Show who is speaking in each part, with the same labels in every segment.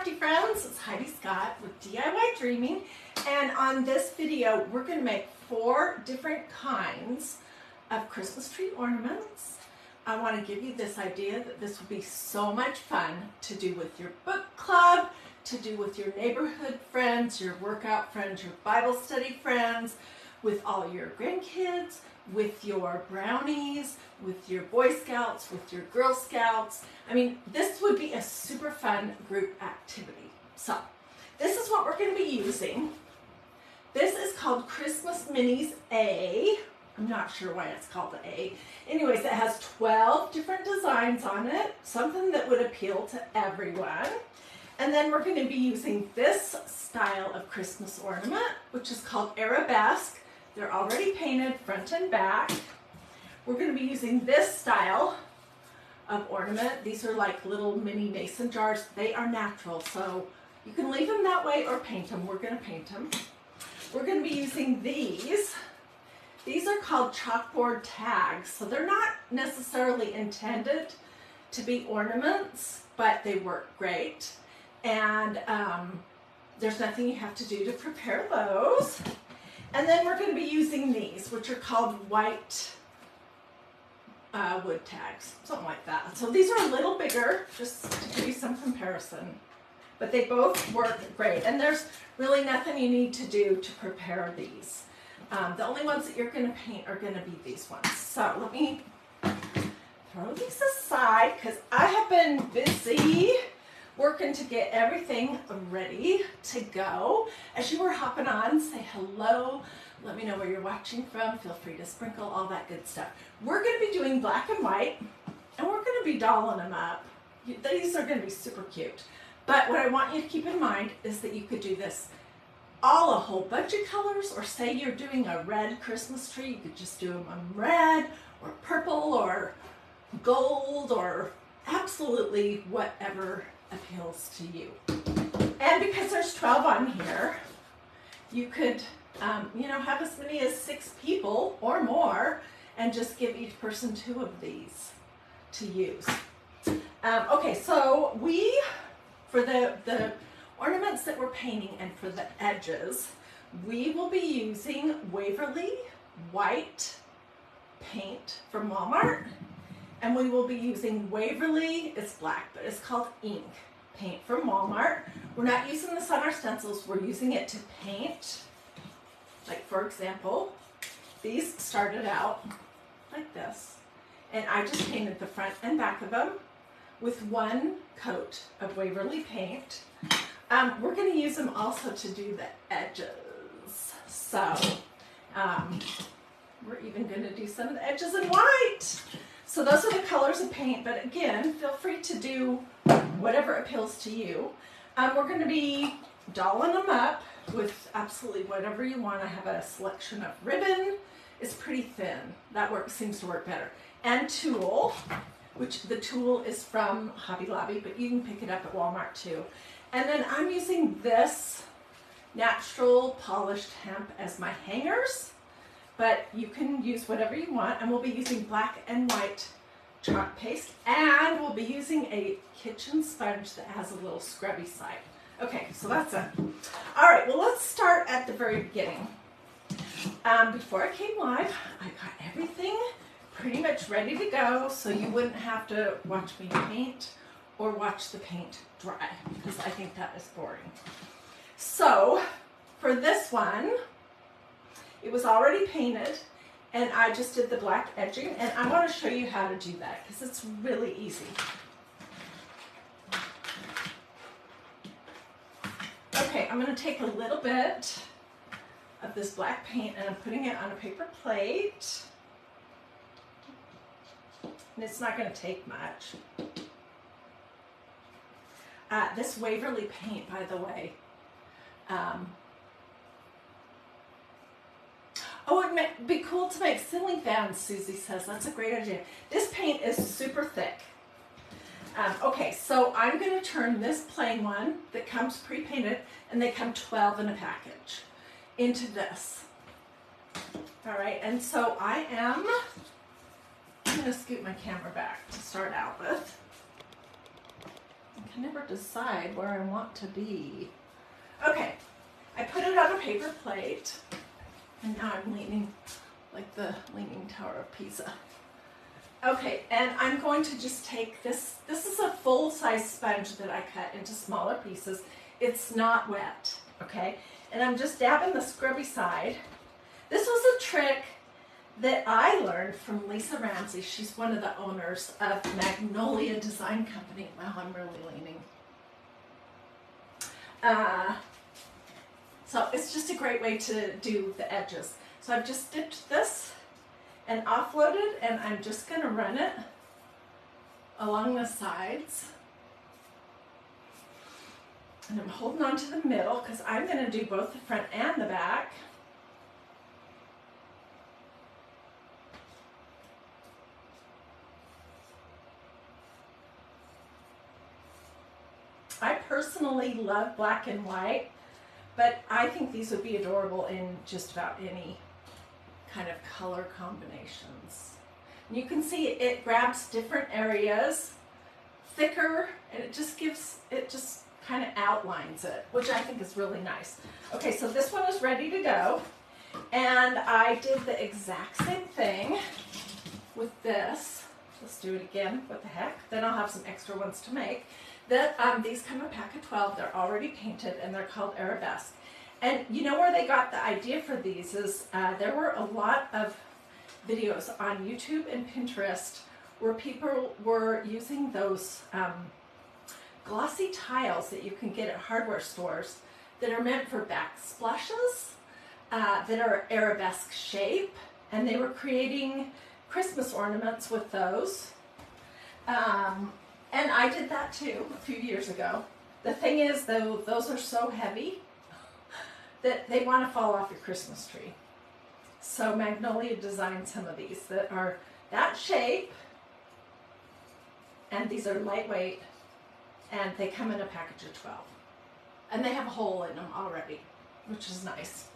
Speaker 1: crafty friends, it's Hiedi Scott with DIY Dreaming, and on this video we're going to make 4 different kinds of Christmas tree ornaments. I want to give you this idea that this would be so much fun to do with your book club, to do with your neighborhood friends, your workout friends, your Bible study friends, with all your grandkids, with your brownies, with your Boy Scouts, with your Girl Scouts. I mean, this would be a super fun group activity. So, this is what we're going to be using. This is called Christmas Minis A. I'm not sure why it's called the A. Anyways, it has 12 different designs on it, something that would appeal to everyone. And then we're going to be using this style of Christmas ornament, which is called Arabesque. They're already painted front and back. We're going to be using this style of ornament. These are like little mini mason jars. They are natural, so you can leave them that way or paint them. We're going to paint them. We're going to be using these. These are called chalkboard tags, so they're not necessarily intended to be ornaments, but they work great. And there's nothing you have to do to prepare those. And then we're going to be using these, which are called white wood tags, something like that. So these are a little bigger, just to give you some comparison. But they both work great. And there's really nothing you need to do to prepare these. The only ones that you're going to paint are going to be these ones. So let me throw these aside because I have been busy working to get everything ready to go. As you were hopping on, say hello. Let me know where you're watching from. Feel free to sprinkle all that good stuff. We're going to be doing black and white, and we're going to be dolling them up. These are going to be super cute. But what I want you to keep in mind is that you could do this all a whole bunch of colors, or say you're doing a red Christmas tree, you could just do them in red or purple or gold or absolutely whatever appeals to you. And because there's 12 on here, you could have as many as 6 people or more and just give each person 2 of these to use. Okay, so for the ornaments that we're painting and for the edges, we will be using Waverly white paint from Walmart. And we will be using Waverly, it's black, but it's called ink paint from Walmart. We're not using this on our stencils, we're using it to paint. Like for example, these started out like this. And I just painted the front and back of them with 1 coat of Waverly paint. We're going to use them also to do the edges. So, we're even going to do some of the edges in white. So those are the colors of paint, but again, feel free to do whatever appeals to you. We're going to be dolling them up with absolutely whatever you want. I have a selection of ribbon. It's pretty thin. That seems to work better. And tulle, which the tulle is from Hobby Lobby, but you can pick it up at Walmart too. And then I'm using this natural polished hemp as my hangers. But you can use whatever you want, and we'll be using black and white chalk paste, and we'll be using a kitchen sponge that has a little scrubby side. Okay, so that's it. All right, well, let's start at the very beginning. Before I came live, I got everything pretty much ready to go, so you wouldn't have to watch me paint or watch the paint dry, because I think that is boring. So, for this one, it was already painted, and I just did the black edging, and I want to show you how to do that because it's really easy. Okay, I'm going to take a little bit of this black paint and I'm putting it on a paper plate. And it's not going to take much. This Waverly paint, by the way, oh, it would be cool to make ceiling fans, Susie says. That's a great idea. This paint is super thick. Okay, so I'm going to turn this plain one that comes pre-painted, and they come 12 in a package, into this. All right, and so I'm going to scoot my camera back to start out with. I can never decide where I want to be. Okay, I put it on a paper plate, and now I'm leaning like the Leaning Tower of Pisa. Okay, and I'm going to just take this. This is a full-size sponge that I cut into smaller pieces. It's not wet, okay? And I'm just dabbing the scrubby side. This was a trick that I learned from Lisa Ramsey. She's one of the owners of Magnolia Design Company. Wow, I'm really leaning. So it's just a great way to do the edges. So I've just dipped this and offloaded, and I'm just going to run it along the sides. And I'm holding on to the middle because I'm going to do both the front and the back. I personally love black and white, but I think these would be adorable in just about any kind of color combinations. And you can see it grabs different areas thicker, and it just kind of outlines it, which I think is really nice. Okay, so this one is ready to go, and I did the exact same thing with this. Let's do it again. What the heck? Then I'll have some extra ones to make. These come a pack of 12. They're already painted, and they're called Arabesque. And you know where they got the idea for these is there were a lot of videos on YouTube and Pinterest where people were using those glossy tiles that you can get at hardware stores that are meant for backsplashes, that are arabesque shape, and they were creating Christmas ornaments with those. And I did that too a few years ago. The thing is, though, those are so heavy that they want to fall off your Christmas tree. So Magnolia designed some of these that are that shape, and these are lightweight, and they come in a package of 12. And they have a hole in them already, which is nice.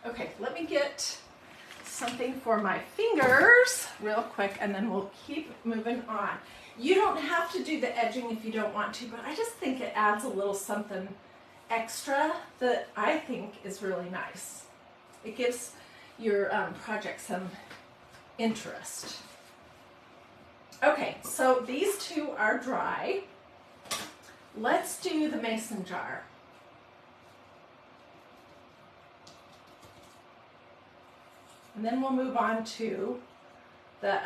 Speaker 1: Okay, let me get something for my fingers real quick, and then we'll keep moving on. You don't have to do the edging if you don't want to, but I just think it adds a little something extra that I think is really nice. It gives your project some interest. Okay, so these two are dry. Let's do the mason jar. And then we'll move on to the,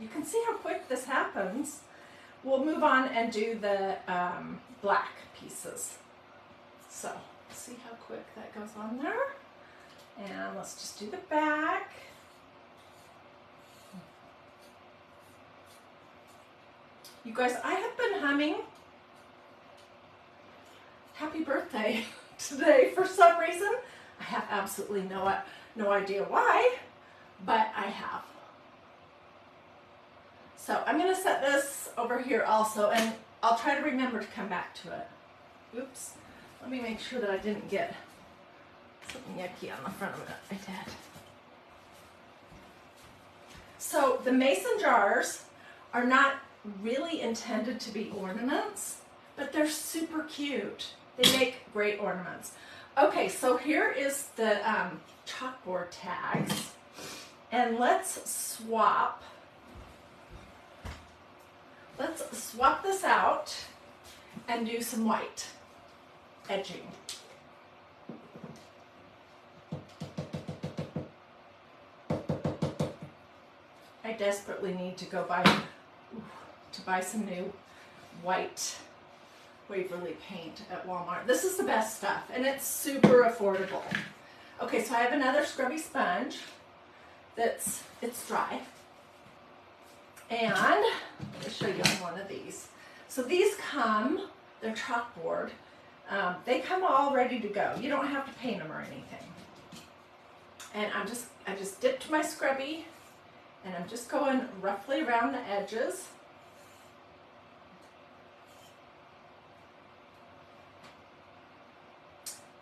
Speaker 1: you can see how quick this happens. We'll move on and do the black pieces. So, see how quick that goes on there. And let's just do the back. You guys, I have been humming Happy Birthday today for some reason. I have absolutely no idea why, but I have. So I'm going to set this over here also, and I'll try to remember to come back to it. Oops. Let me make sure that I didn't get something yucky on the front of it. I did. So the mason jars are not really intended to be ornaments, but they're super cute. They make great ornaments. Okay, so here is the chalkboard tags, and let's swap this out and do some white edging. I desperately need to go buy some new white Waverly paint at Walmart. This is the best stuff, and it's super affordable. Okay, so I have another scrubby sponge it's dry. And I'll show you on one of these. So these they're chalkboard. They come all ready to go. You don't have to paint them or anything. And I just dipped my scrubby, and I'm just going roughly around the edges.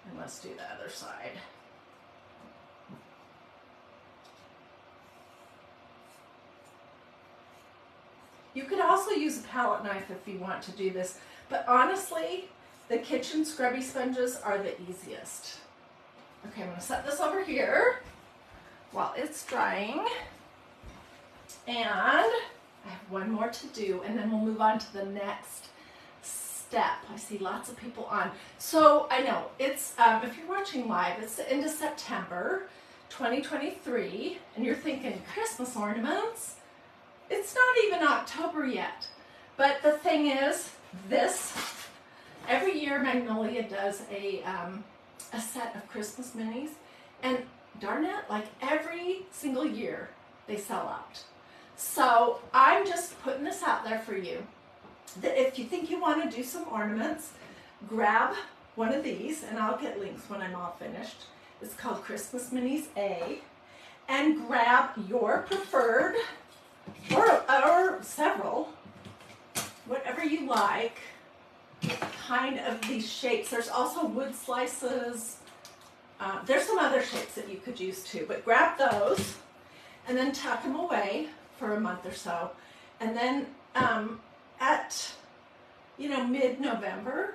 Speaker 1: And let's do the other side. You could also use use a palette knife if you want to do this, but honestly, the kitchen scrubby sponges are the easiest. Okay, I'm going to set this over here while it's drying. And I have one more to do, and then we'll move on to the next step. I see lots of people on. So I know it's, if you're watching live, it's the end of September 2023, and you're thinking Christmas ornaments? It's not even October yet. But the thing is, every year Magnolia does a set of Christmas minis, and darn it, like every single year they sell out. So I'm just putting this out there for you, that if you think you want to do some ornaments, grab one of these, and I'll get links when I'm all finished. It's called Christmas Minis A, and grab your preferred, or several, whatever you like, kind of these shapes. There's also wood slices. There's some other shapes that you could use too, but grab those and then tuck them away for a month or so. And then at, mid-November,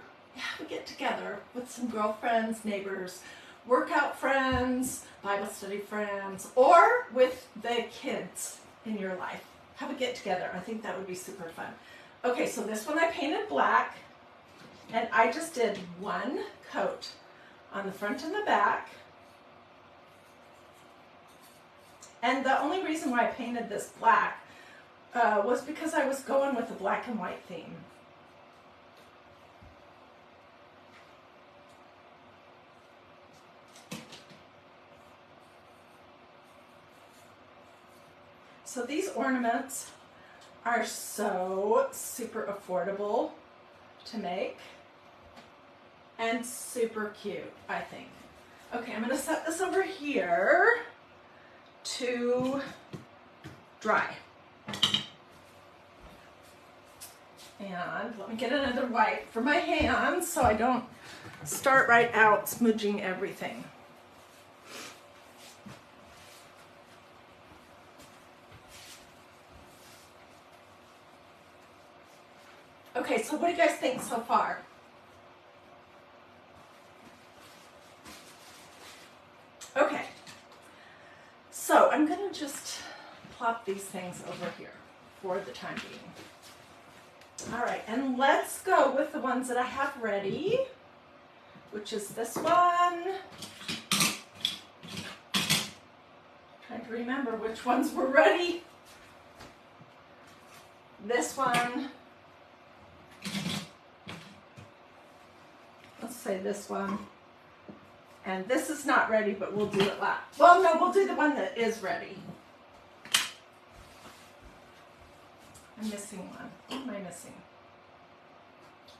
Speaker 1: we get together with some girlfriends, neighbors, workout friends, Bible study friends, or with the kids in your life. Have a get together. I think that would be super fun. Okay, so this one I painted black, and I just did one coat on the front and the back. And the only reason why I painted this black was because I was going with a black and white theme. So these ornaments are so super affordable to make and super cute, I think. Okay, I'm going to set this over here to dry. And let me get another wipe for my hands so I don't start right out smudging everything. Okay, so what do you guys think so far? Okay, so I'm going to just plop these things over here for the time being. All right, and let's go with the ones that I have ready, which is this one. Trying to remember which ones were ready. This one. Let's say this one. And this is not ready, but we'll do it last. Well, no, we'll do the one that is ready. I'm missing one. What am I missing?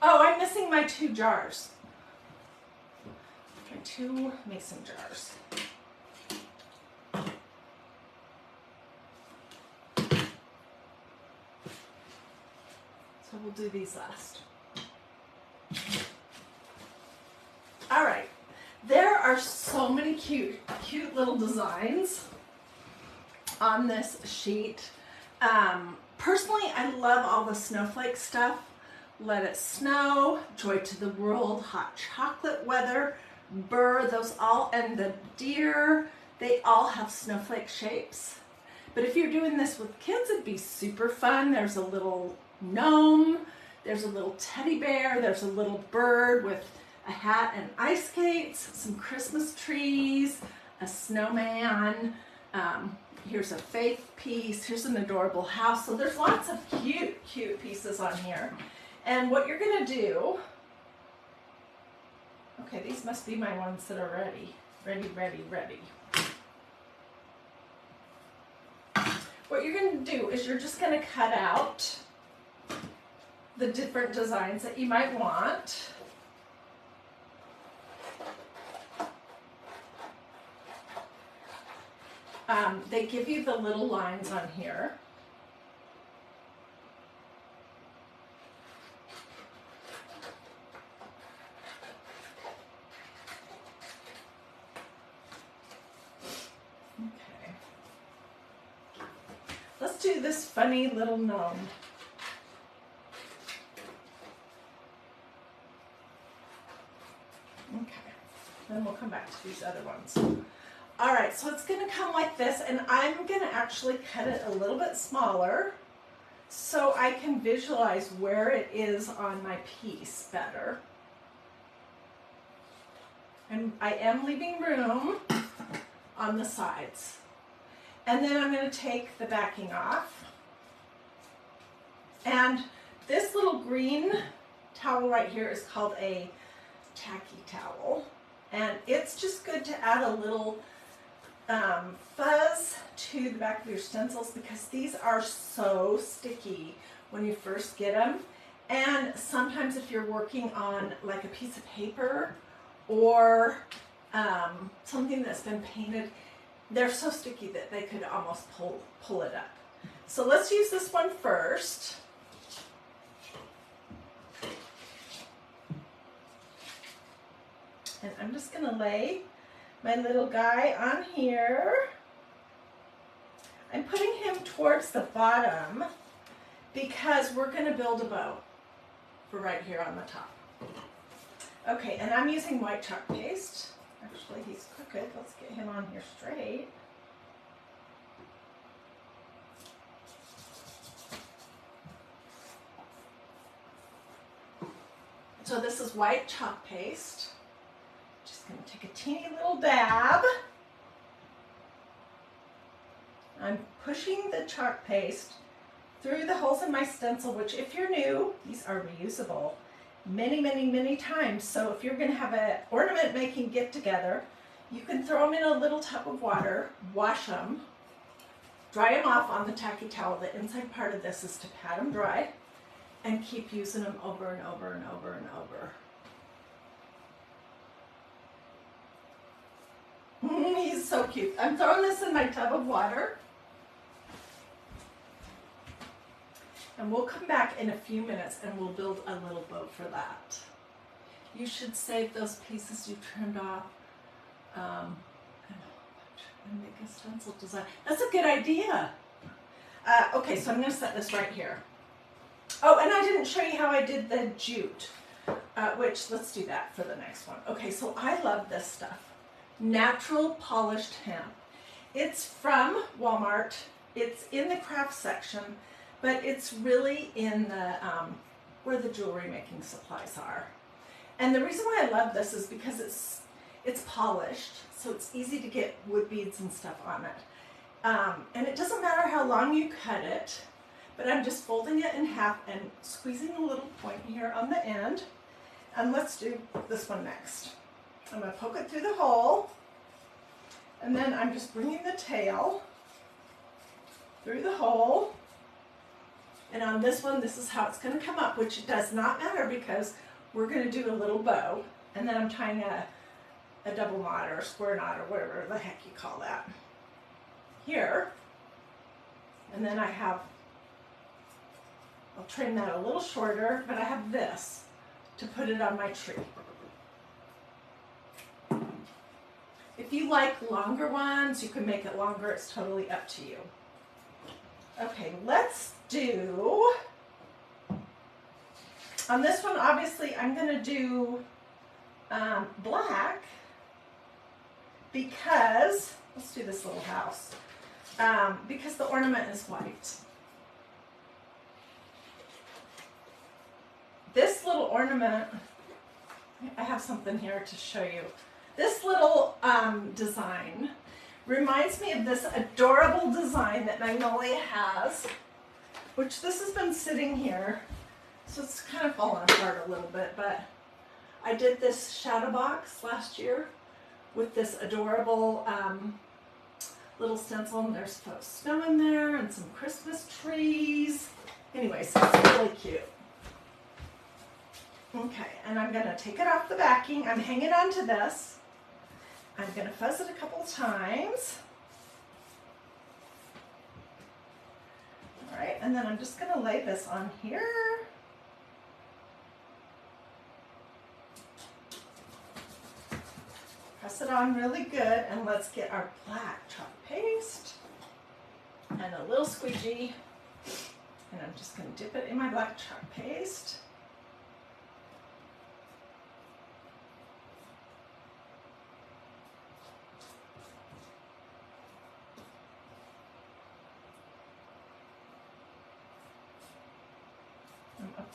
Speaker 1: Oh, I'm missing my 2 jars. My 2 mason jars. So we'll do these last. All right. There are so many cute little designs on this sheet. Personally, I love all the snowflake stuff. Let It Snow, Joy to the World, Hot Chocolate Weather, Burr, those all, and the deer, they all have snowflake shapes. But if you're doing this with kids, it'd be super fun. There's a little gnome, there's a little teddy bear, there's a little bird with a hat and ice skates, some Christmas trees, a snowman, here's a faith piece, here's an adorable house. So there's lots of cute pieces on here. And what you're gonna do, okay, these must be my ones that are ready. Ready. What you're gonna do is you're just gonna cut out the different designs that you might want. They give you the little lines on here. Okay. Let's do this funny little gnome. Then we'll come back to these other ones. All right, so it's gonna come like this, and I'm gonna actually cut it a little bit smaller so I can visualize where it is on my piece better. And I am leaving room on the sides. And then I'm gonna take the backing off. And this little green towel right here is called a tacky towel. And it's just good to add a little fuzz to the back of your stencils because these are so sticky when you first get them. And sometimes if you're working on like a piece of paper or something that's been painted, they're so sticky that they could almost pull it up. So let's use this one first. And I'm just going to lay my little guy on here. I'm putting him towards the bottom because we're going to build a bow for right here on the top. Okay, and I'm using white chalk paste. Actually, he's crooked. Let's get him on here straight. So this is white chalk paste. Just going to take a teeny little dab. I'm pushing the chalk paste through the holes in my stencil, which if you're new, these are reusable many, many, many times. So if you're going to have an ornament making get together, you can throw them in a little tub of water, wash them, dry them off on the tacky towel. The inside part of this is to pat them dry and keep using them over and over and over and over. He's so cute. I'm throwing this in my tub of water. And we'll come back in a few minutes and we'll build a little bow for that. You should save those pieces you trimmed off and make a stencil design. That's a good idea. Okay, so I'm going to set this right here. Oh, and I didn't show you how I did the jute, which let's do that for the next one. Okay, so I love this stuff. Natural polished hemp. It's from Walmart. It's in the craft section, but it's really in the where the jewelry making supplies are. And the reason why I love this is because it's polished, so it's easy to get wood beads and stuff on it. And it doesn't matter how long you cut it, but I'm just folding it in half and squeezing a little point here on the end. And let's do this one next. I'm going to poke it through the hole, and then I'm just bringing the tail through the hole. And on this one, this is how it's going to come up, which does not matter because we're going to do a little bow. And then I'm tying a double knot or a square knot or whatever the heck you call that here. And then I'll trim that a little shorter, but I have this to put it on my tree. If you like longer ones, you can make it longer. It's totally up to you. Okay, let's do, on this one, obviously, I'm going to do black because, let's do this little house, because the ornament is white. This little ornament, I have something here to show you. This little design reminds me of this adorable design that Magnolia has, which this has been sitting here, so it's kind of fallen apart a little bit, but I did this shadow box last year with this adorable little stencil, and there's faux snow in there and some Christmas trees. Anyway, so it's really cute. Okay, and I'm going to take it off the backing. I'm hanging on to this. I'm going to fuzz it a couple times. All right, and then I'm just going to lay this on here. Press it on really good, and let's get our black chalk paste and a little squeegee. And I'm just going to dip it in my black chalk paste.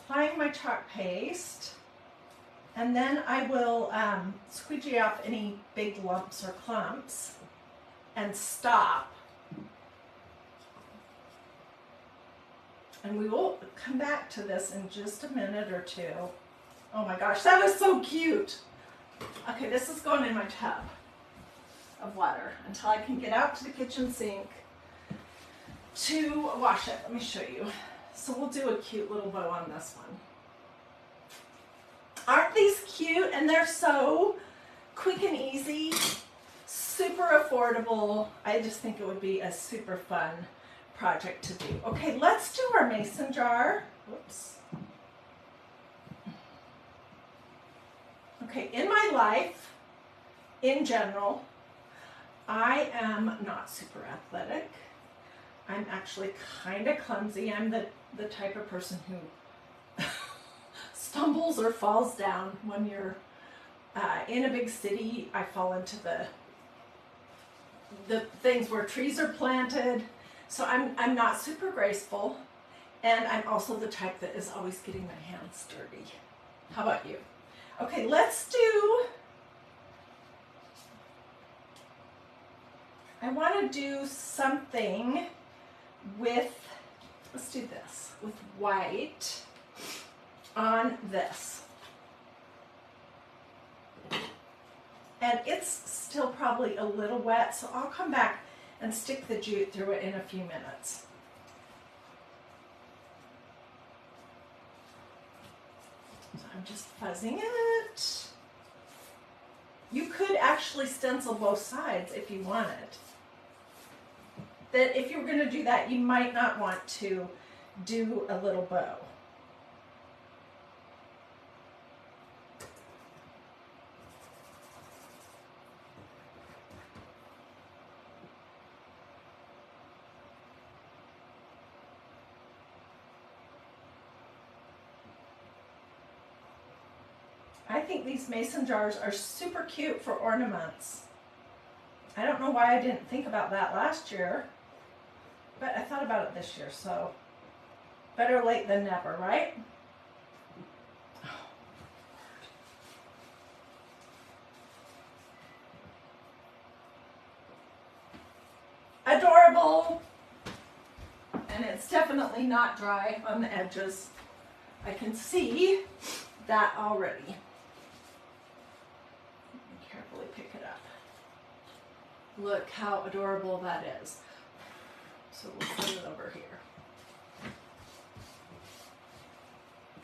Speaker 1: applying my chalk paste, and then I will squeegee off any big lumps or clumps and stop. And we will come back to this in just a minute or two. Oh my gosh, that is so cute. Okay, this is going in my tub of water until I can get out to the kitchen sink to wash it. Let me show you. So we'll do a cute little bow on this one. Aren't these cute? And they're so quick and easy, super affordable. I just think it would be a super fun project to do. Okay, let's do our mason jar. Whoops. Okay, in my life, in general, I am not super athletic. I'm actually kind of clumsy. I'm the type of person who stumbles or falls down when you're in a big city. I fall into the things where trees are planted. So I'm not super graceful, and I'm also the type that is always getting my hands dirty. How about you? Okay, I want to do something with, let's do this, with white on this. And it's still probably a little wet, so I'll come back and stick the jute through it in a few minutes. So I'm just fuzzing it. You could actually stencil both sides if you wanted. That if you're going to do that, you might not want to do a little bow. I think these mason jars are super cute for ornaments. I don't know why I didn't think about that last year, but I thought about it this year, so better late than never, right? Adorable! And it's definitely not dry on the edges. I can see that already. Carefully pick it up. Look how adorable that is. So we'll put it over here.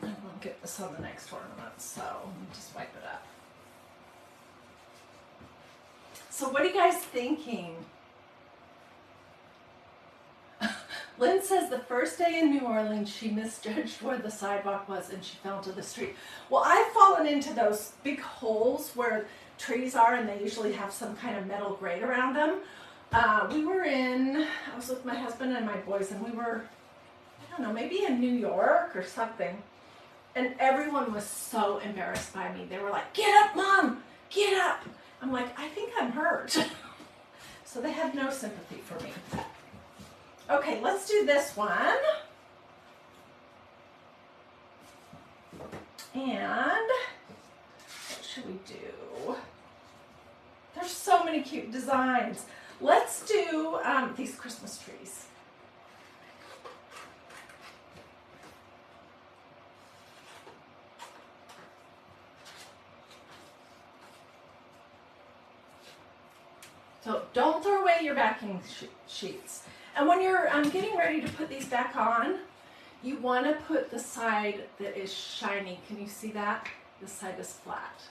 Speaker 1: And we'll get this on the next ornament, so let me just wipe it up. So what are you guys thinking? Lynn says the first day in New Orleans, she misjudged where the sidewalk was and she fell into the street. Well, I've fallen into those big holes where trees are, and they usually have some kind of metal grate around them. I was with my husband and my boys, and we were, I don't know, maybe in New York or something. And everyone was so embarrassed by me. They were like, "Get up, Mom, get up." I'm like, I think I'm hurt. So they had no sympathy for me. Okay, let's do this one. And what should we do? There's so many cute designs. Let's do these Christmas trees. So don't throw away your backing sheets. And when you're getting ready to put these back on, you want to put the side that is shiny. Can you see that? This side is flat.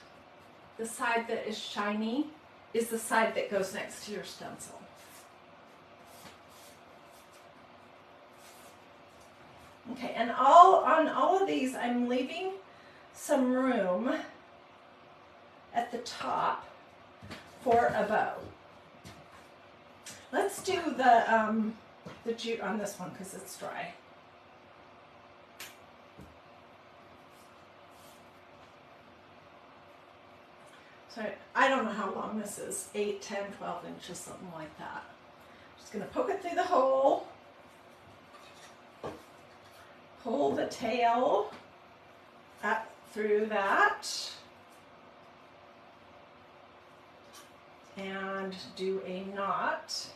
Speaker 1: The side that is shiny is the side that goes next to your stencil. Okay, and on all of these, I'm leaving some room at the top for a bow. Let's do the jute on this one because it's dry. So I don't know how long this is, 8, 10, 12 inches, something like that. Just going to poke it through the hole, pull the tail up through that and do a knot.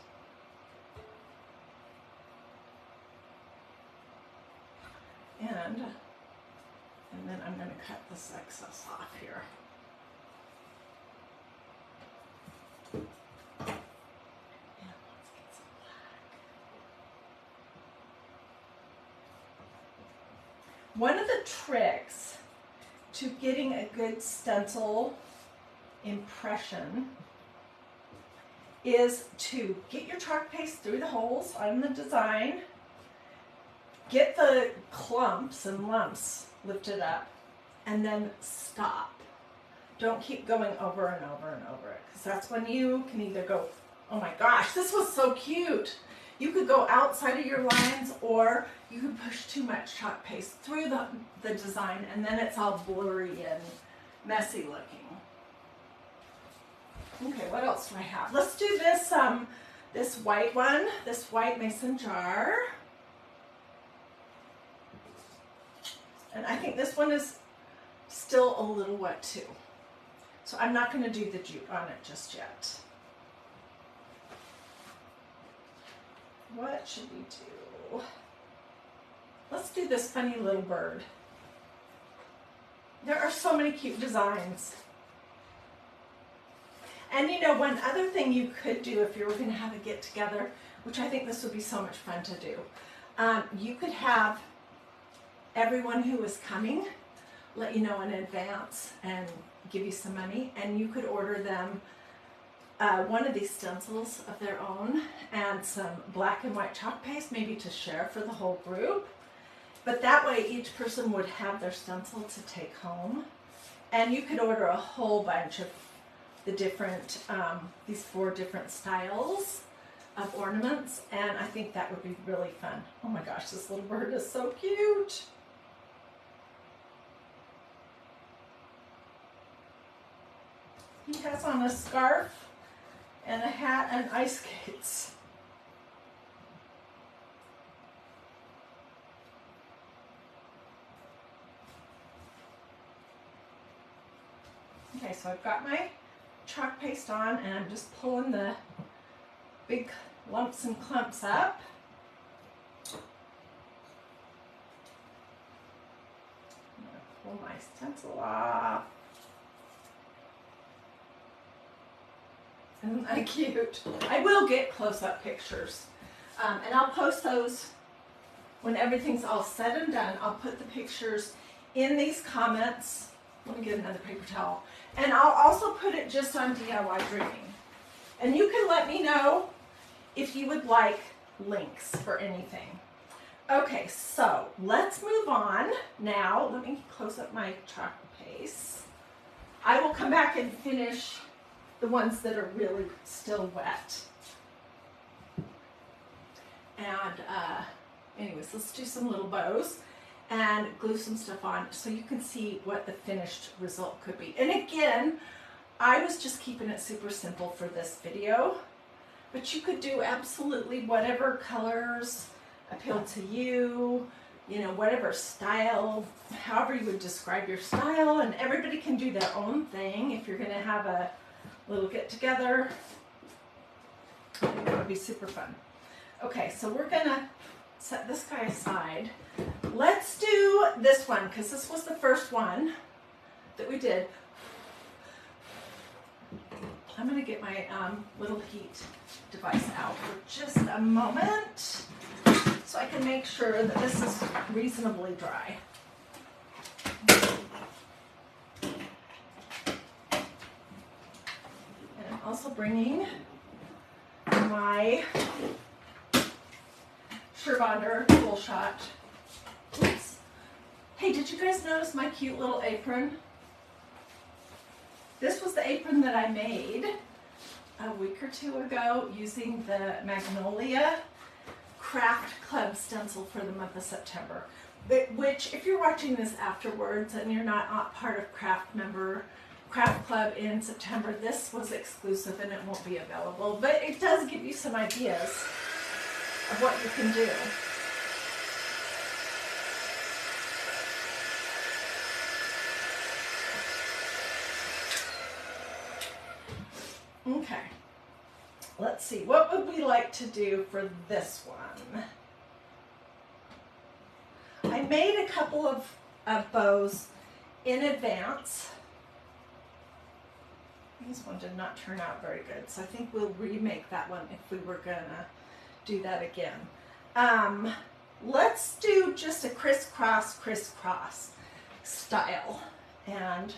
Speaker 1: And then I'm going to cut this excess off here. And let's get some black. One of the tricks to getting a good stencil impression is to get your chalk paste through the holes on the design, get the clumps and lumps lifted up, and then stop. Don't keep going over and over and over it, because that's when you can either go, oh my gosh, this was so cute. You could go outside of your lines, or you could push too much chalk paste through the design, and then it's all blurry and messy looking. Okay, what else do I have? Let's do this, this white one, this white mason jar. And I think this one is still a little wet too. So I'm not going to do the jute on it just yet. What should we do? Let's do this funny little bird. There are so many cute designs. And you know, one other thing you could do if you were going to have a get together, which I think this would be so much fun to do, you could have everyone who is coming let you know in advance and give you some money, and you could order them one of these stencils of their own and some black and white chalk paste, maybe to share for the whole group. But that way each person would have their stencil to take home, and you could order a whole bunch of the different, these 4 different styles of ornaments, and I think that would be really fun. Oh my gosh, this little bird is so cute. He has on a scarf and a hat and ice skates. Okay, so I've got my chalk paste on, and I'm just pulling the big lumps and clumps up. I'm going to pull my stencil off. Isn't that cute? I will get close-up pictures, and I'll post those when everything's all said and done. I'll put the pictures in these comments. Let me get another paper towel. And I'll also put it just on DiyDreaming. And you can let me know if you would like links for anything. Okay, so let's move on now. Let me close up my chalk paste. I will come back and finish the ones that are really still wet. And anyways, let's do some little bows and glue some stuff on so you can see what the finished result could be. And again, I was just keeping it super simple for this video, but you could do absolutely whatever colors appeal to you, you know, whatever style, however you would describe your style, and everybody can do their own thing. If you're gonna have a little get together, I think that would be super fun. Okay, so we're gonna set this guy aside. Let's do this one, because this was the first one that we did. I'm gonna get my little heat device out for just a moment so I can make sure that this is reasonably dry. And I'm also bringing my Sherbonder full shot. Oops. Hey, did you guys notice my cute little apron? This was the apron that I made a week or 2 ago using the Magnolia Craft Club stencil for the month of September. Which, if you're watching this afterwards and you're not part of Craft Club in September, this was exclusive and it won't be available. But it does give you some ideas of what you can do. Okay, let's see, what would we like to do for this one? I made a couple of bows in advance. This one did not turn out very good, so I think we'll remake that one if we were gonna do that again. Let's do just a crisscross style. And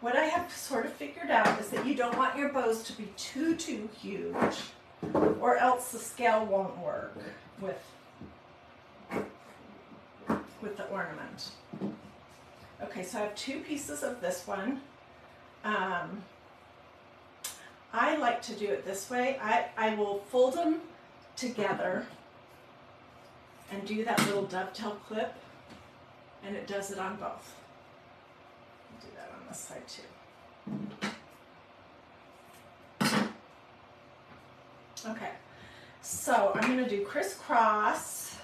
Speaker 1: what I have sort of figured out is that you don't want your bows to be too huge, or else the scale won't work with the ornament. Okay, so I have 2 pieces of this one. I like to do it this way. I will fold them together and do that little dovetail clip, and it does it on both. I'll do that on this side too. Okay, so I'm going to do crisscross,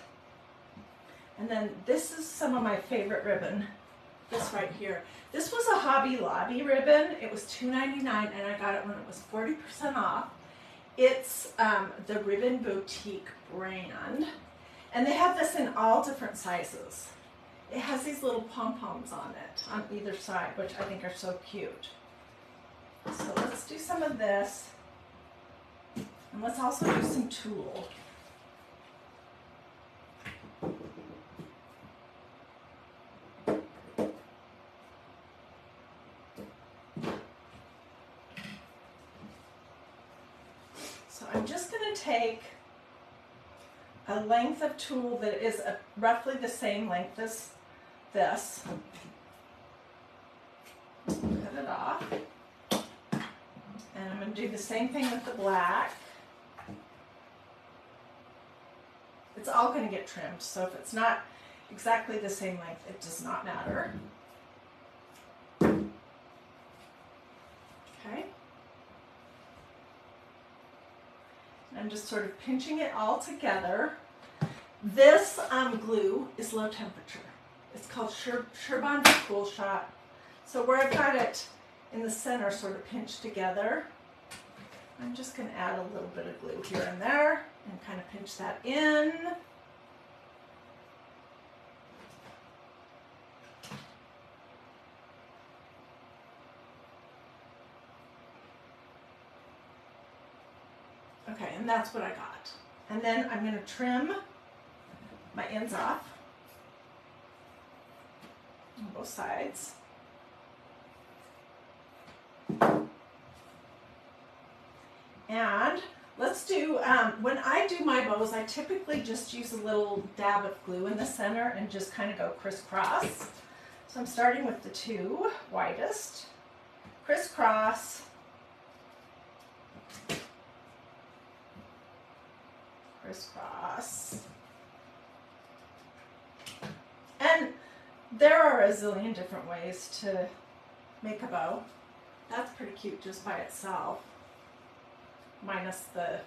Speaker 1: and then this is some of my favorite ribbon. This right here. This was a Hobby Lobby ribbon. It was $2.99 and I got it when it was 40% off. It's the Ribbon Boutique brand, and they have this in all different sizes. It has these little pom-poms on it on either side, which I think are so cute. So let's do some of this, and let's also do some tulle. I'm just going to take a length of tulle that is roughly the same length as this, cut it off, and I'm going to do the same thing with the black. It's all going to get trimmed, so if it's not exactly the same length, it does not matter. Okay. I'm just sort of pinching it all together. This glue is low temperature. It's called Sherbond Cool Shot. So where I've got it in the center sort of pinched together, I'm just going to add a little bit of glue here and there and kind of pinch that in. Okay, and that's what I got. And then I'm going to trim my ends off on both sides. And let's do, when I do my bows, I typically just use a little dab of glue in the center and just kind of go crisscross. So I'm starting with the 2 widest, crisscross, crisscross. And there are a zillion different ways to make a bow. That's pretty cute just by itself, minus the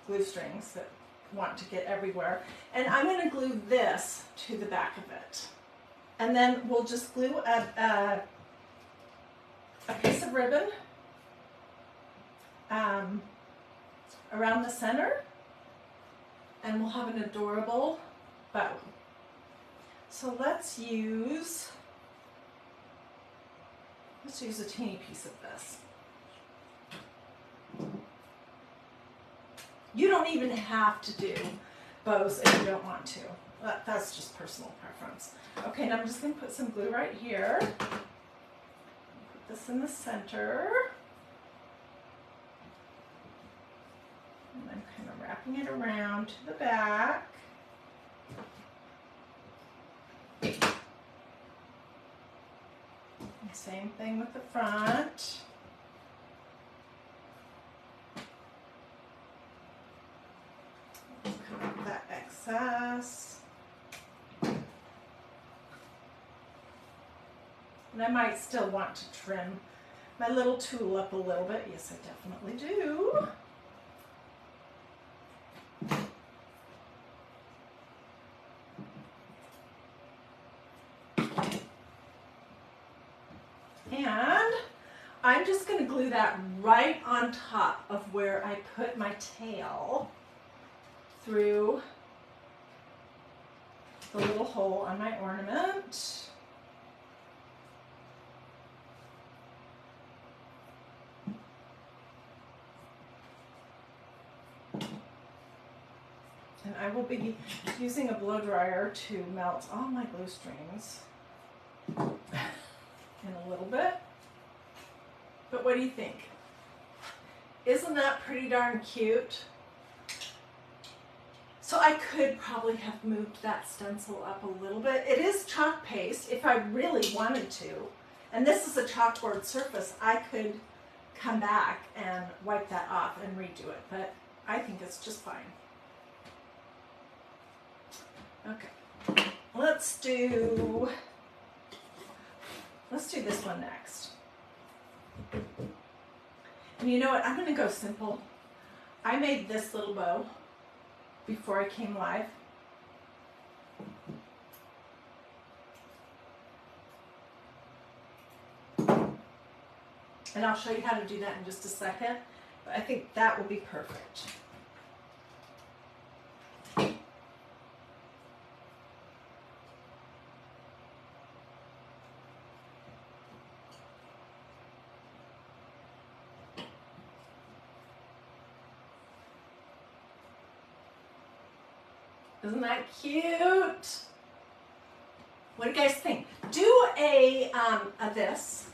Speaker 1: glue strings that want to get everywhere. And I'm going to glue this to the back of it. And then we'll just glue a piece of ribbon around the center, and we'll have an adorable bow. So let's use a teeny piece of this. You don't even have to do bows if you don't want to. That's just personal preference. Okay, now I'm just going to put some glue right here. Put this in the center. And I'm kind of wrapping it around to the back. And same thing with the front. Cut out that excess. And I might still want to trim my little tool up a little bit. Yes, I definitely do. And I'm just going to glue that right on top of where I put my tail through the little hole on my ornament. And I will be using a blow dryer to melt all my glue strings in a little bit. But what do you think? Isn't that pretty darn cute? So I could probably have moved that stencil up a little bit. It is chalk paste if I really wanted to. And this is a chalkboard surface. I could come back and wipe that off and redo it, but I think it's just fine. Okay, let's do this one next. And you know what, I'm gonna go simple. I made this little bow before I came live. And I'll show you how to do that in just a second, but I think that will be perfect. Isn't that cute? What do you guys think? Do a this.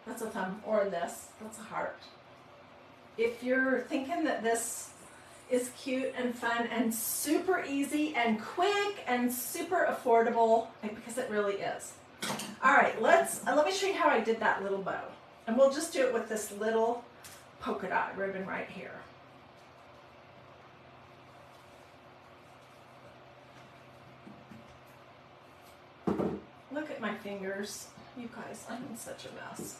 Speaker 1: That's a thumb, or this. That's a heart. If you're thinking that this is cute and fun and super easy and quick and super affordable, because it really is. All right, let me show you how I did that little bow. And we'll just do it with this little polka dot ribbon right here. Look at my fingers. You guys, I'm in such a mess.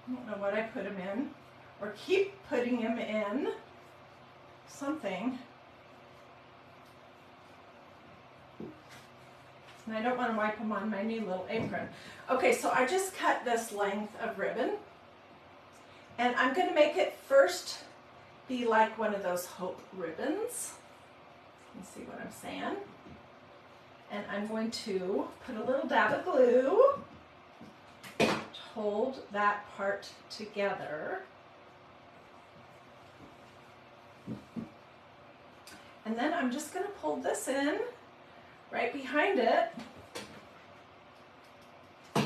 Speaker 1: I don't know what I put them in, or keep putting them in something. And I don't want to wipe them on my new little apron. Okay, so I just cut this length of ribbon, and I'm going to make it first be like one of those hope ribbons. You see what I'm saying? And I'm going to put a little dab of glue to hold that part together. And then I'm just going to pull this in right behind it. Put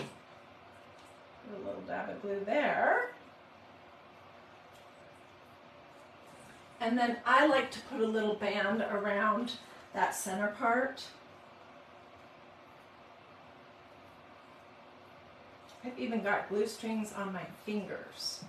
Speaker 1: a little dab of glue there. And then I like to put a little band around that center part. I've even got glue strings on my fingers.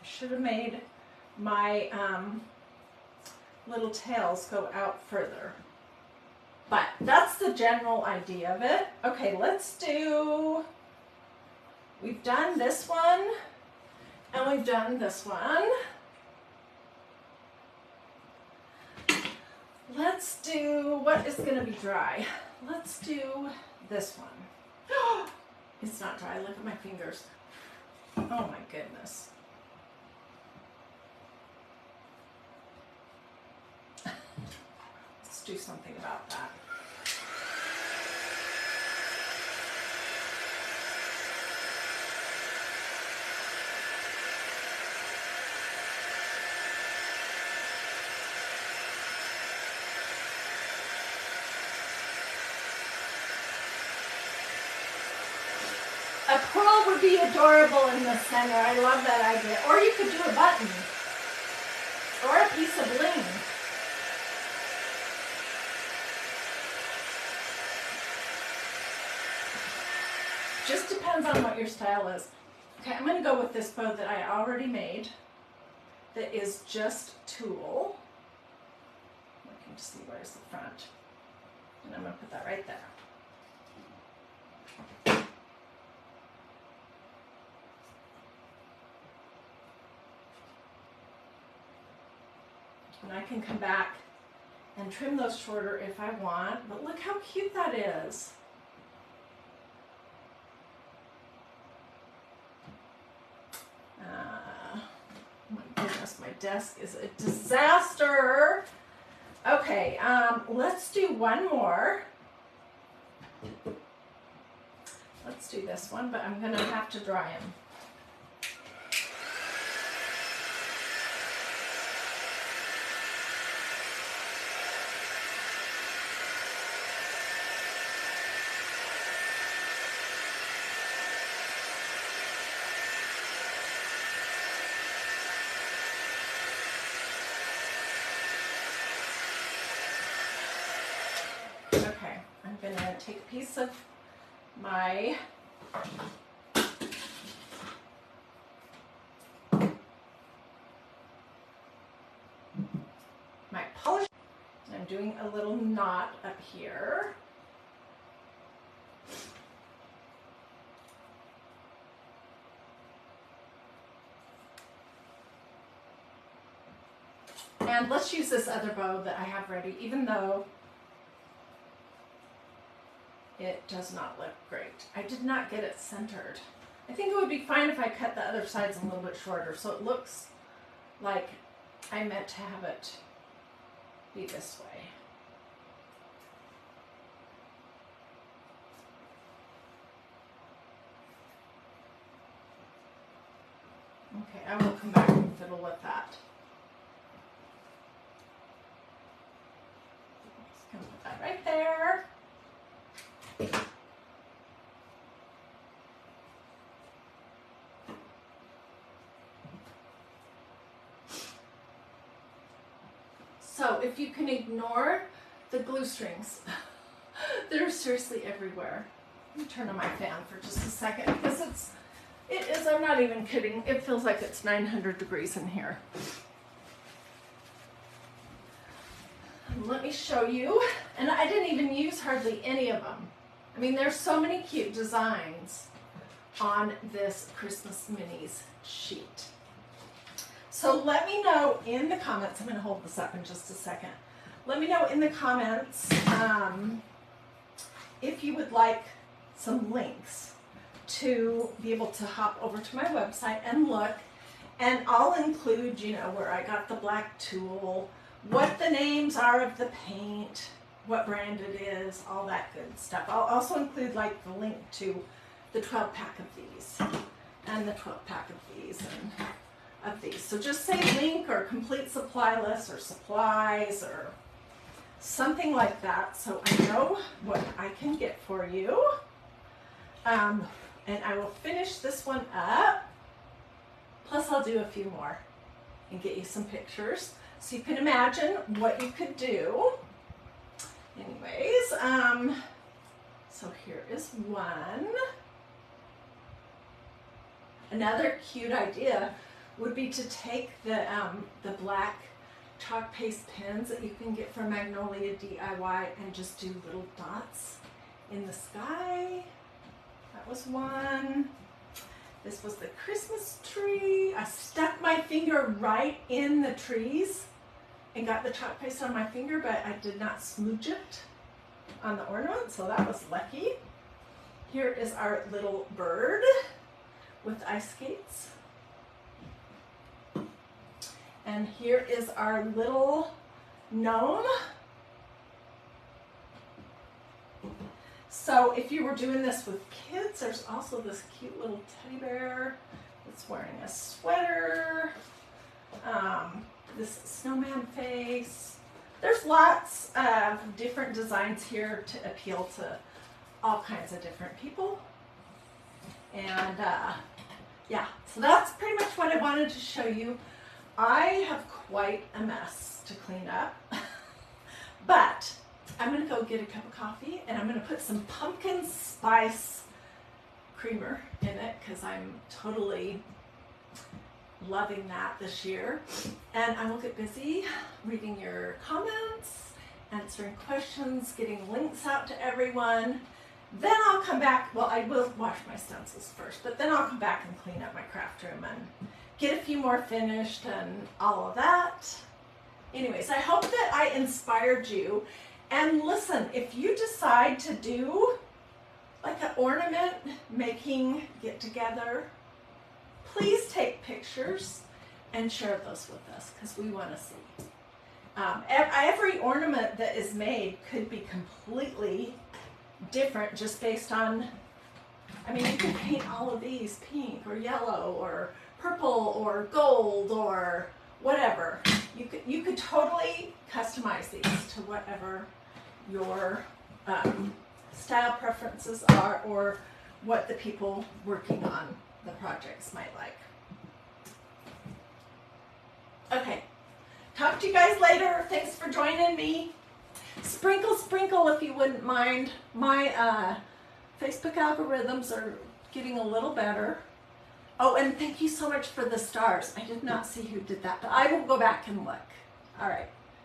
Speaker 1: Should have made my little tails go out further. But that's the general idea of it. Okay, we've done this one, and we've done this one. Let's do what is going to be dry. Let's do this one. It's not dry. Look at my fingers. Oh my goodness. Let's do something about that. A pearl would be adorable in the center. I love that idea. Or you could do a button. or a piece of bling. Just depends on what your style is. Okay, I'm going to go with this bow that I already made that is just tulle. Looking to see where's the front. And I'm going to put that right there. And I can come back and trim those shorter if I want, but look how cute that is. My goodness, my desk is a disaster. Okay, let's do one more. Let's do this one, but I'm gonna have to dry them. Okay, I'm gonna take a piece of my polish. I'm doing a little knot up here. And let's use this other bow that I have ready, even though it does not look great. I did not get it centered. I think it would be fine if I cut the other sides a little bit shorter so it looks like I meant to have it be this way. Okay, I will come back and fiddle with that. Just gonna put that right there. So if you can ignore the glue strings, they're seriously everywhere. Let me turn on my fan for just a second because it is, I'm not even kidding, it feels like it's 900 degrees in here. And let me show you, and I didn't even use hardly any of them. I mean, there's so many cute designs on this Christmas Minis sheet. So let me know in the comments, I'm going to hold this up in just a second. Let me know in the comments if you would like some links to be able to hop over to my website and look. And I'll include, you know, where I got the black tulle, what the names are of the paint, what brand it is, all that good stuff. I'll also include like the link to the 12 pack of these and the 12 pack of these and of these. So just say link or complete supply list or supplies or something like that so I know what I can get for you. And I will finish this one up. Plus I'll do a few more and get you some pictures so you can imagine what you could do. Anyways, so here is one. Another cute idea would be to take the black chalk paste pens that you can get from Magnolia DIY and just do little dots in the sky. That was one. This was the Christmas tree. I stuck my finger right in the trees and got the chalk paste on my finger, but I did not smooch it on the ornament, so that was lucky. Here is our little bird with ice skates. And here is our little gnome. So if you were doing this with kids, there's also this cute little teddy bear that's wearing a sweater. This snowman face. There's lots of different designs here to appeal to all kinds of different people. And yeah, so that's pretty much what I wanted to show you. I have quite a mess to clean up, but I'm gonna go get a cup of coffee and I'm gonna put some pumpkin spice creamer in it because I'm totally loving that this year. And I will get busy reading your comments, answering questions, getting links out to everyone. Then I'll come back, well, I will wash my stencils first, but then I'll come back and clean up my craft room and get a few more finished and all of that. Anyways, I hope that I inspired you. And listen, if you decide to do like an ornament making get together, please take pictures and share those with us because we want to see. Every ornament that is made could be completely different just based on, I mean, you can paint all of these pink or yellow or purple or gold or whatever. You could totally customize these to whatever your style preferences are or what the people working on the projects might like. Okay, talk to you guys later. Thanks for joining me. Sprinkle, sprinkle if you wouldn't mind. My Facebook algorithms are getting a little better. Oh, and thank you so much for the stars. I did not see who did that, but I will go back and look. All right.